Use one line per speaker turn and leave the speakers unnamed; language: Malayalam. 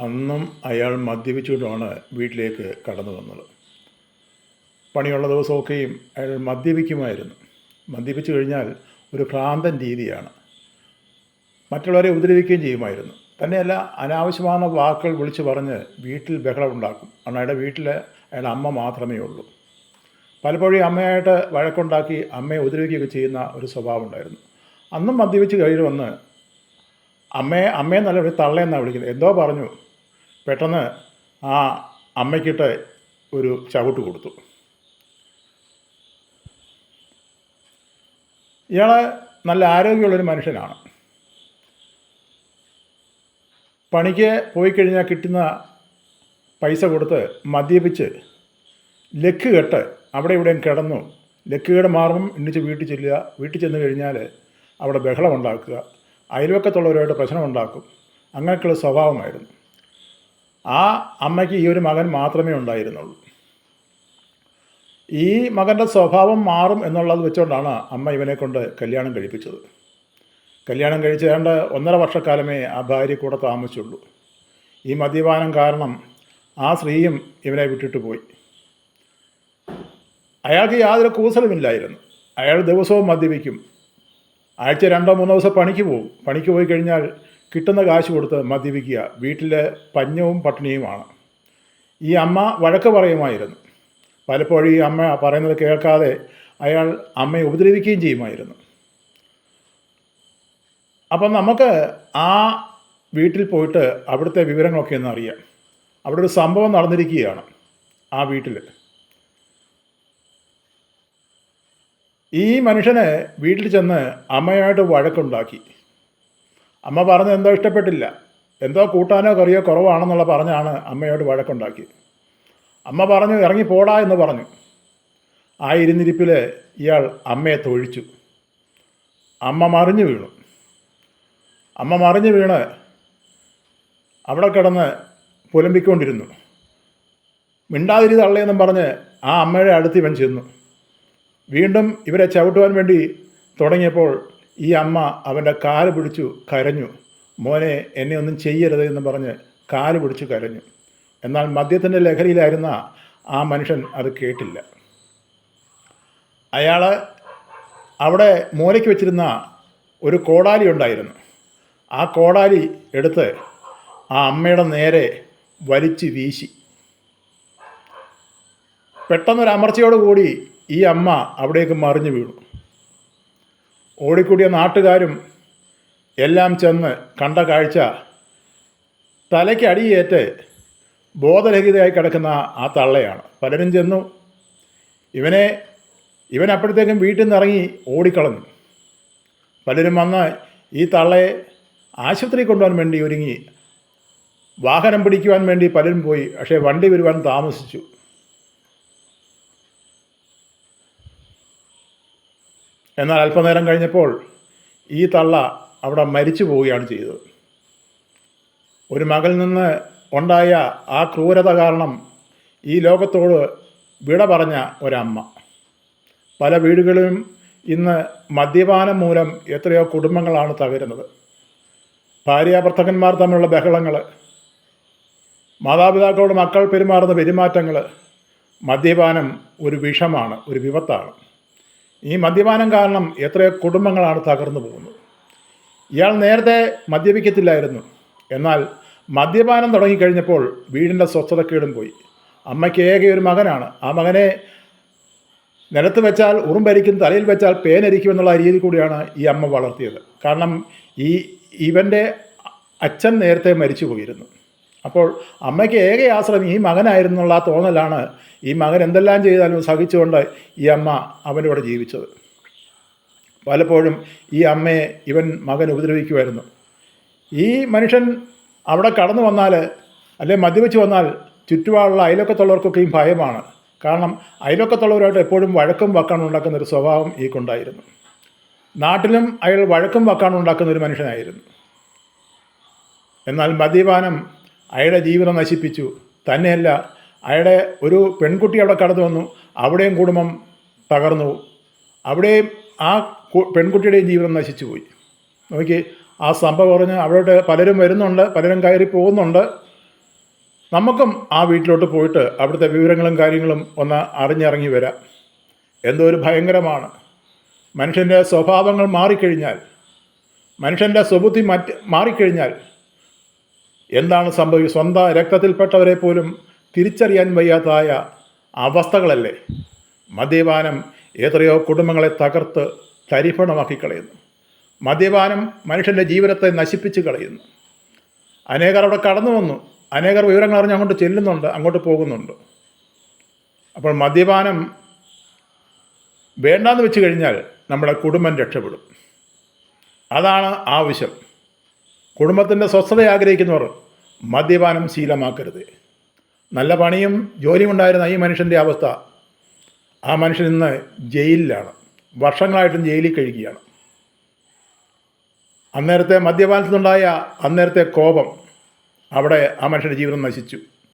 അന്നും അയാൾ മദ്യപിച്ചുകൊണ്ടാണ് വീട്ടിലേക്ക് കടന്നു വന്നത്. പണിയുള്ള ദിവസമൊക്കെയും അയാൾ മദ്യപിക്കുമായിരുന്നു. മദ്യപിച്ചു കഴിഞ്ഞാൽ ഒരു ഭ്രാന്തൻ രീതിയാണ്. മറ്റുള്ളവരെ ഉപദ്രവിക്കുകയും ചെയ്യുമായിരുന്നു. തന്നെയല്ല, അനാവശ്യമായ വാക്കുകൾ വിളിച്ചു പറഞ്ഞ് വീട്ടിൽ ബഹളമുണ്ടാക്കും. കാരണം അയാളുടെ വീട്ടിൽ അയാളുടെ അമ്മ മാത്രമേ ഉള്ളൂ. പലപ്പോഴും അമ്മയായിട്ട് വഴക്കുണ്ടാക്കി അമ്മയെ ഉപദ്രവിക്കുകയൊക്കെ ചെയ്യുന്ന ഒരു സ്വഭാവം ഉണ്ടായിരുന്നു. അന്നും മദ്യപിച്ച് കഴിഞ്ഞ് വന്ന് അമ്മയെ നല്ല ഒരു തള്ളയെന്നാണ് വിളിക്കുന്നത്. എന്തോ പറഞ്ഞു, പെട്ടെന്ന് ആ അമ്മയ്ക്കിട്ട് ഒരു ചവിട്ട് കൊടുത്തു. ഇയാൾ നല്ല ആരോഗ്യമുള്ളൊരു മനുഷ്യനാണ്. പണിക്ക് പോയി കഴിഞ്ഞാൽ കിട്ടുന്ന പൈസ കൊടുത്ത് മദ്യപിച്ച് ലക്ക് കെട്ട് അവിടെ ഇവിടെയും കിടന്നു. ലക്ക് കേട് മാറുമ്പം എണ്ണിച്ച് വീട്ടിൽ ചെല്ലുക. വീട്ടിൽ ചെന്ന് കഴിഞ്ഞാൽ അവിടെ ബഹളമുണ്ടാക്കുക, അയൽവക്കത്തുള്ളവരുമായിട്ട് പ്രശ്നമുണ്ടാക്കും. അങ്ങനെയൊക്കെയുള്ള സ്വഭാവമായിരുന്നു. ആ അമ്മയ്ക്ക് ഈ ഒരു മകൻ മാത്രമേ ഉണ്ടായിരുന്നുള്ളൂ. ഈ മകൻ്റെ സ്വഭാവം മാറും എന്നുള്ളത് വെച്ചുകൊണ്ടാണ് അമ്മ ഇവനെ കൊണ്ട് കല്യാണം കഴിപ്പിച്ചത്. കല്യാണം കഴിച്ച് ഏതാണ്ട് 1.5 വർഷക്കാലമേ ആ ഭാര്യ കൂടെ താമസിച്ചുള്ളൂ. ഈ മദ്യപാനം കാരണം ആ സ്ത്രീയും ഇവനെ വിട്ടിട്ട് പോയി. അയാൾക്ക് യാതൊരു കൂസലുമില്ലായിരുന്നു. അയാൾ ദിവസവും മദ്യപിക്കും. ആഴ്ച 2-3 ദിവസം പണിക്ക് പോകും. പണിക്ക് പോയി കഴിഞ്ഞാൽ കിട്ടുന്ന കാശ് കൊടുത്ത് മദ്യപിക്കുക. വീട്ടിൽ പഞ്ഞവും പട്ടിണിയുമാണ്. ഈ അമ്മ വഴക്ക് പറയുമായിരുന്നു. പലപ്പോഴും ഈ അമ്മ പറയുന്നത് കേൾക്കാതെ അയാൾ അമ്മയെ ഉപദ്രവിക്കുകയും ചെയ്യുമായിരുന്നു. അപ്പം നമുക്ക് ആ വീട്ടിൽ പോയിട്ട് അവിടുത്തെ വിവരങ്ങളൊക്കെ ഒന്ന് അറിയാം. അവിടെ ഒരു സംഭവം നടന്നിരിക്കുകയാണ് ആ വീട്ടിൽ. ഈ മനുഷ്യന് വീട്ടിൽ ചെന്ന് അമ്മയായിട്ട് വഴക്കുണ്ടാക്കി. അമ്മ പറഞ്ഞത് എന്തോ ഇഷ്ടപ്പെട്ടില്ല. എന്തോ കൂട്ടാനോ കറിയോ കുറവാണെന്നുള്ള പറഞ്ഞാണ് അമ്മയോട് വഴക്കുണ്ടാക്കി. അമ്മ പറഞ്ഞു, ഇറങ്ങി പോടാ എന്ന് പറഞ്ഞു. ആ ഇരുന്നിരിപ്പിൽ ഇയാൾ അമ്മയെ തൊഴിച്ചു. അമ്മ മറിഞ്ഞു വീണു. അമ്മ മറിഞ്ഞു വീണ് അവിടെ കിടന്ന് പുലമ്പിക്കൊണ്ടിരുന്നു. മിണ്ടാതിരി തള്ളയെന്നും പറഞ്ഞ് ആ അമ്മയുടെ അടുത്ത് ഇവൻ ചെന്നു. വീണ്ടും ഇവരെ ചവിട്ടുവാൻ വേണ്ടി തുടങ്ങിയപ്പോൾ ഈ അമ്മ അവൻ്റെ കാല് പിടിച്ചു കരഞ്ഞു. മോനെ, എന്നെ ഒന്നും ചെയ്യരുത് എന്ന് പറഞ്ഞ് കാല് പിടിച്ചു കരഞ്ഞു. എന്നാൽ മദ്യത്തിൻ്റെ ലഹരിയിലായിരുന്ന ആ മനുഷ്യൻ അത് കേട്ടില്ല. അയാൾ അവിടെ മൂലയ്ക്ക് വെച്ചിരുന്ന ഒരു കോടാലി ഉണ്ടായിരുന്നു. ആ കോടാലി എടുത്ത് ആ അമ്മയുടെ നേരെ വലിച്ച് വീശി. പെട്ടെന്നൊരു അമർച്ചയോടുകൂടി ഈ അമ്മ അവിടേക്ക് മറിഞ്ഞു വീണു. ഓടിക്കൂടിയ നാട്ടുകാരും എല്ലാം ചെന്ന് കണ്ട കാഴ്ച, തലയ്ക്ക് അടിയേറ്റ് ബോധരഹിതയായി കിടക്കുന്ന ആ തള്ളയാണ്. പലരും ചെന്നു. ഇവൻ അപ്പോഴത്തേക്കും വീട്ടിൽ നിന്ന് ഇറങ്ങി ഓടിക്കളഞ്ഞു. പലരും വന്ന് ഈ തള്ളയെ ആശുപത്രി കൊണ്ടുപോകാൻ വേണ്ടി ഒരുങ്ങി. വാഹനം പിടിക്കുവാൻ വേണ്ടി പലരും പോയി. പക്ഷേ വണ്ടി വരുവാൻ താമസിച്ചു. എന്നാൽ അല്പനേരം കഴിഞ്ഞപ്പോൾ ഈ തള്ള അവിടെ മരിച്ചു പോവുകയാണ് ചെയ്തത്. ഒരു മകളിൽ നിന്ന് ഉണ്ടായ ആ ക്രൂരത കാരണം ഈ ലോകത്തോട് വിട പറഞ്ഞ ഒരമ്മ. പല വീടുകളിലും ഇന്ന് മദ്യപാനം മൂലം എത്രയോ കുടുംബങ്ങളാണ് തകരുന്നത്. ഭാര്യാഭർത്തകന്മാർ തമ്മിലുള്ള ബഹളങ്ങൾ, മാതാപിതാക്കളോട് മക്കൾ പെരുമാറുന്ന പെരുമാറ്റങ്ങൾ. മദ്യപാനം ഒരു വിഷമാണ്, ഒരു വിപത്താണ്. ഈ മദ്യപാനം കാരണം എത്രയോ കുടുംബങ്ങളാണ് തകർന്നു പോകുന്നത്. ഇയാൾ നേരത്തെ മദ്യപിക്കത്തില്ലായിരുന്നു. എന്നാൽ മദ്യപാനം തുടങ്ങിക്കഴിഞ്ഞപ്പോൾ വീടിൻ്റെ സ്വസ്ഥതക്കേടും പോയി. അമ്മയ്ക്ക് ഏക ഒരു മകനാണ്. ആ മകനെ നിലത്ത് വെച്ചാൽ ഉറുമ്പരിക്കും, തലയിൽ വെച്ചാൽ പേനരിക്കും എന്നുള്ള രീതി കൂടിയാണ് ഈ അമ്മ വളർത്തിയത്. കാരണം ഇവൻ്റെ അച്ഛൻ നേരത്തെ മരിച്ചു പോയിരുന്നു. അപ്പോൾ അമ്മയ്ക്ക് ഏക ആശ്രയം ഈ മകനായിരുന്നുള്ള ആ തോന്നലാണ് ഈ മകൻ എന്തെല്ലാം ചെയ്താലും സഹിച്ചുകൊണ്ട് ഈ അമ്മ അവൻ്റെ കൂടെ ജീവിച്ചത്. പലപ്പോഴും ഈ അമ്മയെ മകൻ ഉപദ്രവിക്കുമായിരുന്നു. ഈ മനുഷ്യൻ അവിടെ കടന്നു വന്നാൽ, അല്ലെങ്കിൽ മദ്യപിച്ച് വന്നാൽ ചുറ്റുപാടുള്ള അയൽവക്കത്തുള്ളവർക്കൊക്കെയും ഭയമാണ്. കാരണം അയൽവക്കത്തുള്ളവരായിട്ട് എപ്പോഴും വഴക്കും വക്കാനും ഉണ്ടാക്കുന്ന ഒരു സ്വഭാവം ഈക്കുണ്ടായിരുന്നു. നാട്ടിലും അയാൾ വഴക്കും വക്കാനും ഉണ്ടാക്കുന്ന ഒരു മനുഷ്യനായിരുന്നു. എന്നാൽ മദ്യപാനം അയാളുടെ ജീവിതം നശിപ്പിച്ചു. തന്നെയല്ല, അയാളുടെ ഒരു പെൺകുട്ടി അവിടെ കടന്നു വന്നു. അവിടെയും കുടുംബം തകർന്നു. അവിടെയും ആ പെൺകുട്ടിയുടെയും ജീവിതം നശിച്ചു പോയി. നോക്കി, ആ സംഭവം പറഞ്ഞ് അവിടോട്ട് പലരും വരുന്നുണ്ട്, പലരും കയറി പോകുന്നുണ്ട്. നമുക്കും ആ വീട്ടിലോട്ട് പോയിട്ട് അവിടുത്തെ വിവരങ്ങളും കാര്യങ്ങളും ഒന്ന് അറിഞ്ഞിറങ്ങി വരാം. എന്തോ ഒരു ഭയങ്കരമാണ്. മനുഷ്യൻ്റെ സ്വഭാവങ്ങൾ മാറിക്കഴിഞ്ഞാൽ, മനുഷ്യൻ്റെ സ്വബുദ്ധി മാറിക്കഴിഞ്ഞാൽ എന്താണ് സംഭവിക്കുക? സ്വന്തം രക്തത്തിൽപ്പെട്ടവരെ പോലും തിരിച്ചറിയാൻ വയ്യാതായ അവസ്ഥകളല്ലേ. മദ്യപാനം എത്രയോ കുടുംബങ്ങളെ തകർത്ത് തരിപ്പണമാക്കി കളയുന്നു. മദ്യപാനം മനുഷ്യൻ്റെ ജീവിതത്തെ നശിപ്പിച്ച് കളയുന്നു. അനേകർ അവിടെ കടന്നു വന്നു, അനേകർ വിവരങ്ങൾ അറിഞ്ഞ് അങ്ങോട്ട് ചെല്ലുന്നുണ്ട്, അങ്ങോട്ട് പോകുന്നുണ്ട്. അപ്പോൾ മദ്യപാനം വേണ്ടാന്ന് വെച്ച് കഴിഞ്ഞാൽ നമ്മുടെ കുടുംബം രക്ഷപ്പെടും. അതാണ് ആവശ്യം. കുടുംബത്തിൻ്റെ സ്വസ്ഥത ആഗ്രഹിക്കുന്നവർ മദ്യപാനം ശീലമാക്കരുത്. നല്ല പണിയും ജോലിയും ഉണ്ടായിരുന്ന ഈ മനുഷ്യൻ്റെ അവസ്ഥ, ആ മനുഷ്യൻ ഇന്ന് ജയിലിലാണ്, വർഷങ്ങളായിട്ടും ജയിലിൽ കഴിയുകയാണ്. അന്നേരത്തെ മദ്യപാനത്തിനുണ്ടായ അന്നേരത്തെ കോപം, അവിടെ ആ മനുഷ്യൻ്റെ ജീവിതം നശിച്ചു.